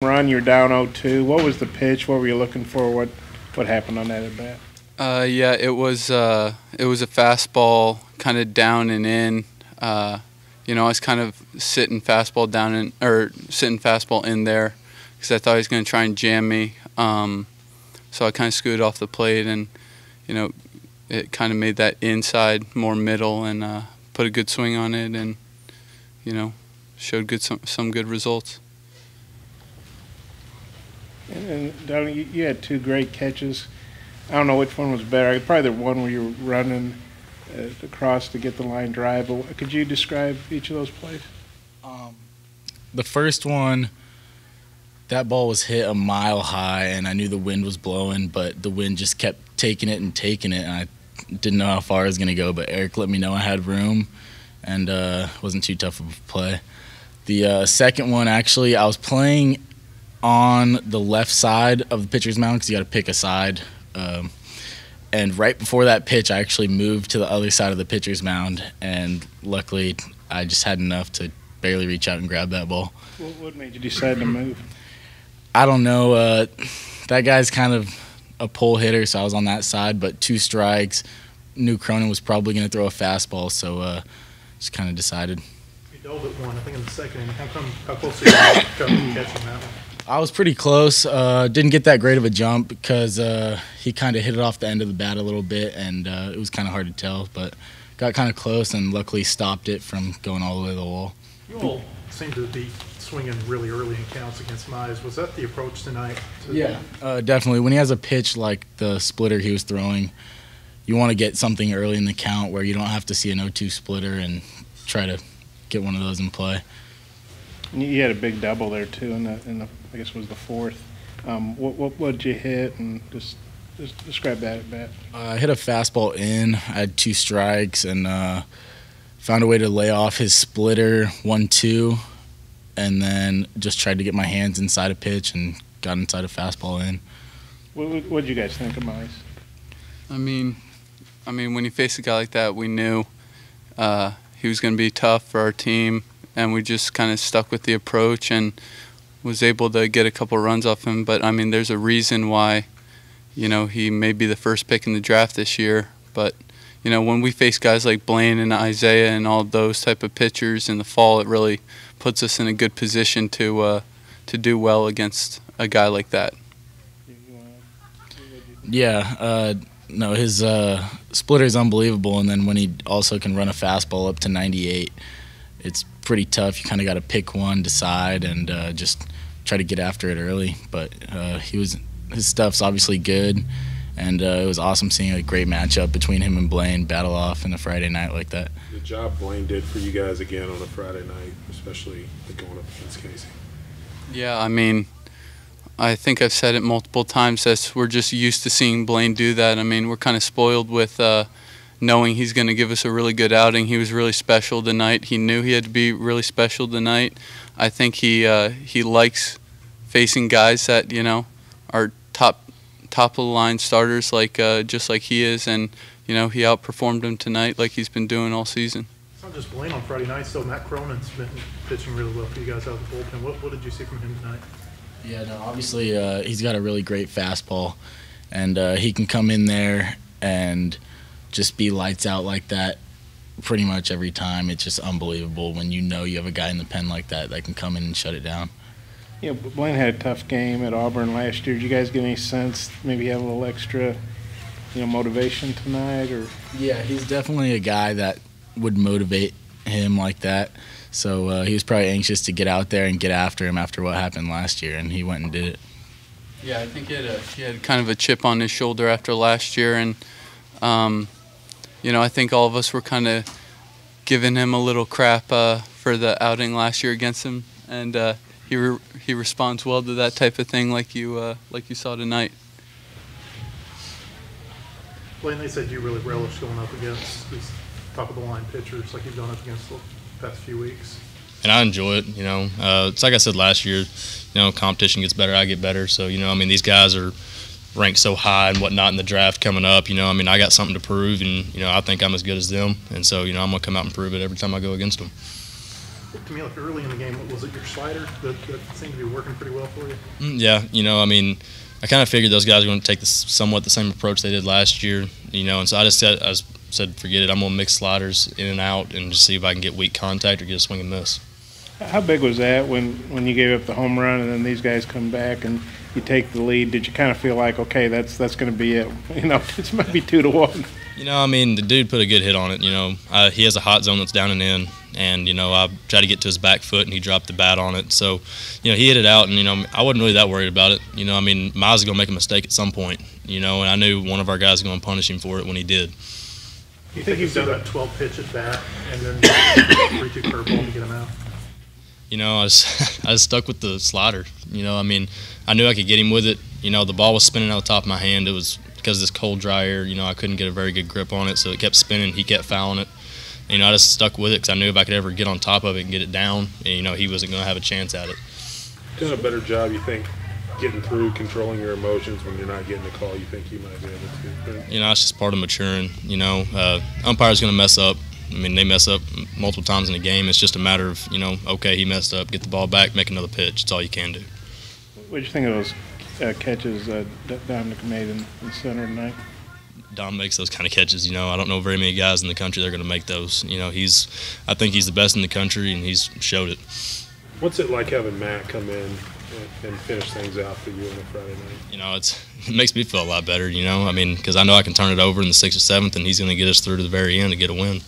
Run, you're down 0-2. What was the pitch? What were you looking for? What happened on that at bat? Yeah, it was a fastball, kind of down and in. I was kind of sitting fastball in there because I thought he was going to try and jam me. So I kind of scooted off the plate, and it kind of made that inside more middle, and put a good swing on it, and showed some good results. And Donnie, you had two great catches. I don't know which one was better. Probably the one where you were running across to get the line drive. But could you describe each of those plays? The first one, that ball was hit a mile high, and I knew the wind was blowing, but the wind just kept taking it, and I didn't know how far it was going to go, but Eric let me know I had room, and wasn't too tough of a play. The second one, actually, I was playing on the left side of the pitcher's mound because you got to pick a side. And right before that pitch, I actually moved to the other side of the pitcher's mound, and luckily I just had enough to barely reach out and grab that ball. What made you decide to move? I don't know. That guy's kind of a pull hitter, so I was on that side, but 2 strikes. Knew Cronin was probably going to throw a fastball, so just kind of decided. You dove at one, I think, in the second inning. How close are you to catching that one? I was pretty close. Didn't get that great of a jump because he kind of hit it off the end of the bat a little bit, and it was kind of hard to tell. But got kind of close and luckily stopped it from going all the way to the wall. You all seem to be swinging really early in counts against Mize. Was that the approach tonight? Yeah, definitely. When he has a pitch like the splitter he was throwing, you want to get something early in the count where you don't have to see an 0-2 splitter and try to get one of those in play. And you had a big double there too in the I guess it was the fourth. What did you hit, and just describe that at bat? I hit a fastball in. I had 2 strikes and found a way to lay off his splitter 1-2, and then just tried to get my hands inside a pitch and got inside a fastball in. What did you guys think of Mize? I mean, when you face a guy like that, we knew he was going to be tough for our team, and we just kind of stuck with the approach and was able to get a couple runs off him. But, there's a reason why, he may be the first pick in the draft this year. But, when we face guys like Blaine and Isaiah and all those type of pitchers in the fall, it really puts us in a good position to do well against a guy like that. Yeah, no, his splitter is unbelievable, and then when he also can run a fastball up to 98, it's pretty tough. You kind of got to pick one, decide, and just try to get after it early. But his stuff's obviously good, and it was awesome seeing a great matchup between him and Blaine battle off in a Friday night like that. The job Blaine did for you guys again on a Friday night, especially going up against Casey. Yeah, I think I've said it multiple times that we're just used to seeing Blaine do that. We're kind of spoiled with knowing he's going to give us a really good outing. He was really special tonight. He knew he had to be really special tonight. I think he likes facing guys that are top of the line starters just like he is, and he outperformed him tonight like he's been doing all season. It's not just Blaine on Friday night, so Matt Cronin's been pitching really well for you guys out of the bullpen. What did you see from him tonight? Yeah, no, obviously he's got a really great fastball, and he can come in there and just be lights out like that pretty much every time. It's just unbelievable when you have a guy in the pen like that can come in and shut it down. Yeah, Blaine had a tough game at Auburn last year. Did you guys get any sense maybe have a little extra motivation tonight? Or yeah, he's definitely a guy that would motivate him like that. So he was probably anxious to get out there and get after him after what happened last year, and he went and did it. Yeah, I think he had kind of a chip on his shoulder after last year, and I think all of us were kind of giving him a little crap for the outing last year against him, and he responds well to that type of thing like you saw tonight. Blaine, they said you really relish going up against these top-of-the-line pitchers like you've gone up against the past few weeks. And I enjoy it, It's like I said last year, competition gets better, I get better. So, these guys are ranked so high and whatnot in the draft coming up. I got something to prove, and, I think I'm as good as them. And so, I'm going to come out and prove it every time I go against them. To me, like early in the game, was it your slider that seemed to be working pretty well for you? Yeah, I mean, I kind of figured those guys were going to take somewhat the same approach they did last year, and so I said, forget it. I'm going to mix sliders in and out and just see if I can get weak contact or get a swing and miss. How big was that when you gave up the home run and then these guys come back and you take the lead? Did you kind of feel like, okay, that's going to be it? This might be 2-1. I mean, the dude put a good hit on it. He has a hot zone that's down and in, and I tried to get to his back foot and he dropped the bat on it. So, he hit it out, and I wasn't really that worried about it. I mean, Miles was gonna make a mistake at some point, and I knew one of our guys was gonna punish him for it when he did. You think he's done that 12 pitch at bat and then 3-2 curveball to get him out? I was stuck with the slider. I mean, I knew I could get him with it. The ball was spinning out the top of my hand. It was because of this cold, dry air. I couldn't get a very good grip on it, so it kept spinning. He kept fouling it. I just stuck with it because I knew if I could ever get on top of it and get it down, he wasn't going to have a chance at it. Doing a better job, you think, getting through, controlling your emotions when you're not getting a call. You think you might be able to? It's just part of maturing. Umpire's going to mess up. I mean, they mess up multiple times in a game. It's just a matter of, okay, he messed up, get the ball back, make another pitch. It's all you can do. What did you think of those catches Dominic made in center tonight? Dom makes those kind of catches. I don't know very many guys in the country that are going to make those. I think he's the best in the country, and he's showed it. What's it like having Matt come in and finish things out for you on a Friday night? It makes me feel a lot better. I mean, because I know I can turn it over in the 6th or 7th, and he's going to get us through to the very end to get a win.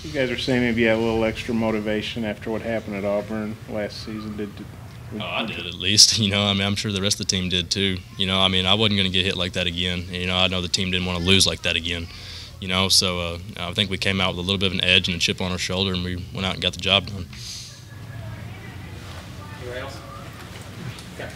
You guys are saying maybe you had a little extra motivation after what happened at Auburn last season. I did at least. I mean, I'm sure the rest of the team did too. I mean, I wasn't going to get hit like that again. I know the team didn't want to lose like that again. So I think we came out with a little bit of an edge and a chip on our shoulder, and we went out and got the job done. Anybody else? Okay.